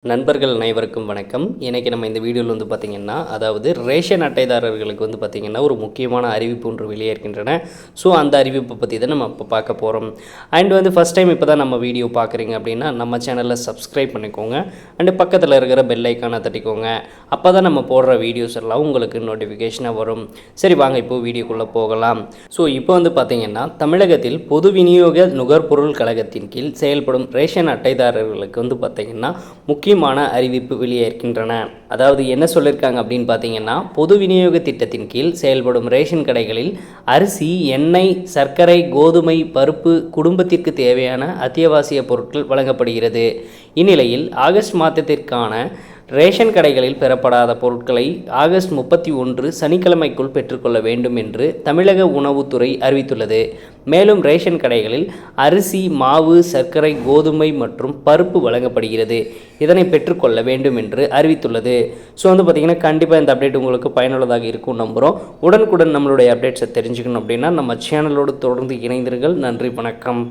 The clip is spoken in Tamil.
நண்பர்கள் அனைவருக்கும் வணக்கம். இன்றைக்கி நம்ம இந்த வீடியோவில் வந்து பார்த்திங்கன்னா, அதாவது ரேஷன் அட்டைதாரர்களுக்கு வந்து பார்த்திங்கன்னா ஒரு முக்கியமான அறிவிப்பு ஒன்று வெளியே இருக்கின்றன. ஸோ அந்த அறிவிப்பை பற்றி தான் நம்ம இப்போ பார்க்க போகிறோம். அண்ட் வந்து ஃபஸ்ட் டைம் இப்போ தான் நம்ம வீடியோ பார்க்குறீங்க அப்படின்னா நம்ம சேனலில் சப்ஸ்கிரைப் பண்ணிக்கோங்க. அண்டு பக்கத்தில் இருக்கிற பெல் ஐக்கானை தட்டிக்கோங்க. அப்போ தான் நம்ம போடுற வீடியோஸ் எல்லாம் உங்களுக்கு நோட்டிஃபிகேஷனாக வரும். சரி வாங்க இப்போது வீடியோக்குள்ளே போகலாம். ஸோ இப்போ வந்து பார்த்திங்கன்னா, தமிழகத்தில் பொது விநியோக நுகர்பொருள் கழகத்தின் கீழ் செயல்படும் ரேஷன் அட்டைதாரர்களுக்கு வந்து பார்த்திங்கன்னா முக்கியமான அறிவிப்பு வெளியேற்கின்றன. அதாவது என்ன சொல்லியிருக்காங்க அப்படின்னு பார்த்தீங்கன்னா, பொது விநியோக திட்டத்தின் கீழ் செயல்படும் ரேஷன் கடைகளில் அரிசி, எண்ணெய், சர்க்கரை, கோதுமை, பருப்பு, குடும்பத்திற்கு தேவையான அத்தியாவசிய பொருட்கள் வழங்கப்படுகிறது. இந்நிலையில் ஆகஸ்ட் மாதத்திற்கான ரேஷன் கடைகளில் பெறப்படாத பொருட்களை ஆகஸ்ட் 31 சனிக்கிழமைக்குள் பெற்றுக்கொள்ள வேண்டும் என்று தமிழக உணவுத்துறை அறிவித்துள்ளது. மேலும் ரேஷன் கடைகளில் அரிசி, மாவு, சர்க்கரை, கோதுமை மற்றும் பருப்பு வழங்கப்படுகிறது. இதனை பெற்றுக்கொள்ள வேண்டும் என்று அறிவித்துள்ளது. ஸோ வந்து பார்த்திங்கன்னா கண்டிப்பாக இந்த அப்டேட் உங்களுக்கு பயனுள்ளதாக இருக்கும் நம்புகிறோம். உடனுக்குடன் நம்மளுடைய அப்டேட்ஸை தெரிஞ்சுக்கணும் அப்படின்னா நம்ம சேனலோடு தொடர்ந்து இணைந்தீர்கள். நன்றி, வணக்கம்.